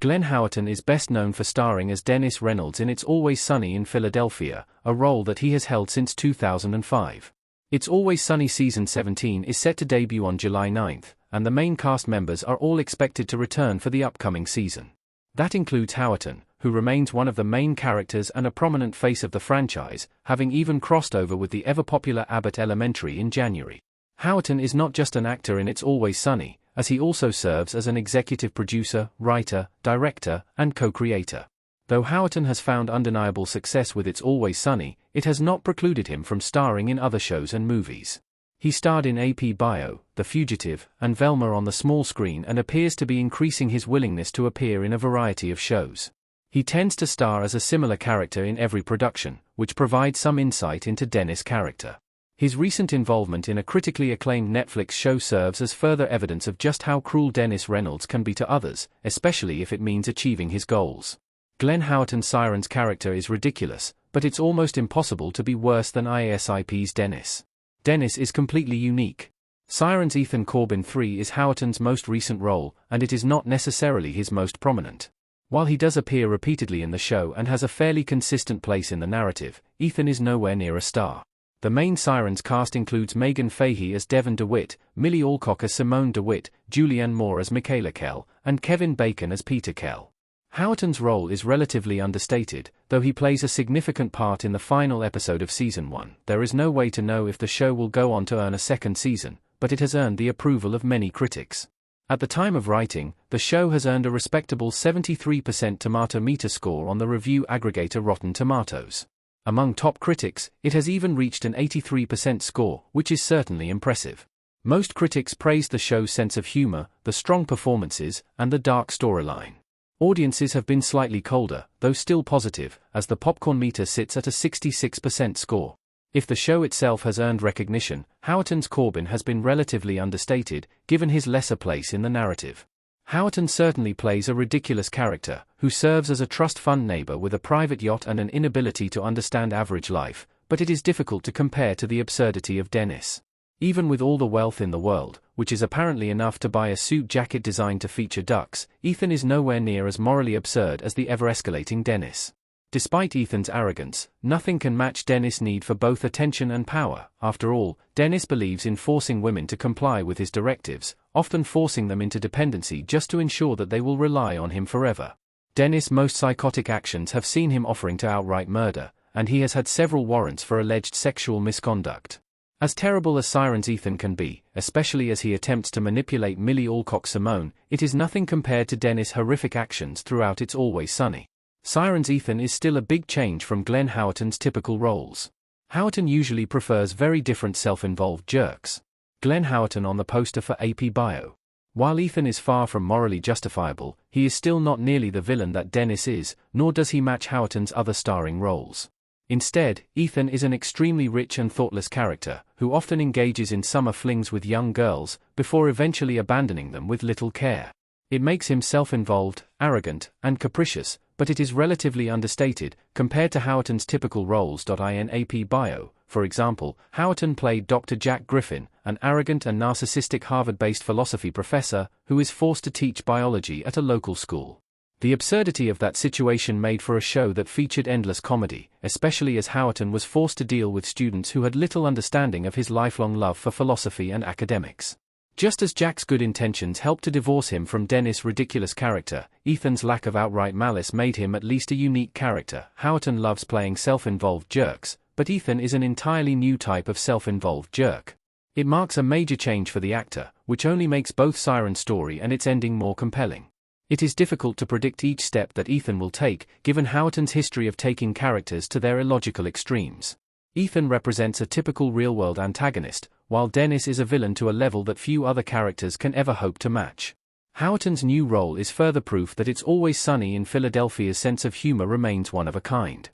Glenn Howerton is best known for starring as Dennis Reynolds in It's Always Sunny in Philadelphia, a role that he has held since 2005. It's Always Sunny Season 17 is set to debut on July 9, and the main cast members are all expected to return for the upcoming season. That includes Howerton, who remains one of the main characters and a prominent face of the franchise, having even crossed over with the ever-popular Abbott Elementary in January. Howerton is not just an actor in It's Always Sunny, as he also serves as an executive producer, writer, director, and co-creator. Though Howerton has found undeniable success with It's Always Sunny, it has not precluded him from starring in other shows and movies. He starred in AP Bio, The Fugitive, and Velma on the small screen and appears to be increasing his willingness to appear in a variety of shows. He tends to star as a similar character in every production, which provides some insight into Dennis' character. His recent involvement in a critically acclaimed Netflix show serves as further evidence of just how cruel Dennis Reynolds can be to others, especially if it means achieving his goals. Glenn Howerton's Siren's character is ridiculous, but it's almost impossible to be worse than IASIP's Dennis. Dennis is completely unique. Siren's Ethan Corbin III is Howerton's most recent role, and it is not necessarily his most prominent. While he does appear repeatedly in the show and has a fairly consistent place in the narrative, Ethan is nowhere near a star. The main Sirens cast includes Megan Fahey as Devon DeWitt, Millie Alcock as Simone DeWitt, Julianne Moore as Michaela Kell, and Kevin Bacon as Peter Kell. Howerton's role is relatively understated, though he plays a significant part in the final episode of Season 1. There is no way to know if the show will go on to earn a second season, but it has earned the approval of many critics. At the time of writing, the show has earned a respectable 73% tomato meter score on the review aggregator Rotten Tomatoes. Among top critics, it has even reached an 83% score, which is certainly impressive. Most critics praised the show's sense of humor, the strong performances, and the dark storyline. Audiences have been slightly colder, though still positive, as the popcorn meter sits at a 66% score. If the show itself has earned recognition, Howerton's Corbin has been relatively understated, given his lesser place in the narrative. Howerton certainly plays a ridiculous character, who serves as a trust fund neighbor with a private yacht and an inability to understand average life, but it is difficult to compare to the absurdity of Dennis. Even with all the wealth in the world, which is apparently enough to buy a suit jacket designed to feature ducks, Ethan is nowhere near as morally absurd as the ever-escalating Dennis. Despite Ethan's arrogance, nothing can match Dennis' need for both attention and power. After all, Dennis believes in forcing women to comply with his directives, often forcing them into dependency just to ensure that they will rely on him forever. Dennis' most psychotic actions have seen him offering to outright murder, and he has had several warrants for alleged sexual misconduct. As terrible as Siren's Ethan can be, especially as he attempts to manipulate Millie Alcock Simone, it is nothing compared to Dennis' horrific actions throughout It's Always Sunny. Siren's Ethan is still a big change from Glenn Howerton's typical roles. Howerton usually prefers very different self-involved jerks. Glenn Howerton on the poster for AP Bio. While Ethan is far from morally justifiable, he is still not nearly the villain that Dennis is, nor does he match Howerton's other starring roles. Instead, Ethan is an extremely rich and thoughtless character, who often engages in summer flings with young girls, before eventually abandoning them with little care. It makes him self-involved, arrogant, and capricious, but it is relatively understated, compared to Howerton's typical roles. In AP Bio, for example, Howerton played Dr. Jack Griffin, an arrogant and narcissistic Harvard-based philosophy professor, who is forced to teach biology at a local school. The absurdity of that situation made for a show that featured endless comedy, especially as Howerton was forced to deal with students who had little understanding of his lifelong love for philosophy and academics. Just as Jack's good intentions helped to divorce him from Dennis' ridiculous character, Ethan's lack of outright malice made him at least a unique character. Howerton loves playing self-involved jerks, but Ethan is an entirely new type of self-involved jerk. It marks a major change for the actor, which only makes both Siren's story and its ending more compelling. It is difficult to predict each step that Ethan will take, given Howerton's history of taking characters to their illogical extremes. Ethan represents a typical real-world antagonist, while Dennis is a villain to a level that few other characters can ever hope to match. Howerton's new role is further proof that It's Always Sunny in Philadelphia's sense of humor remains one of a kind.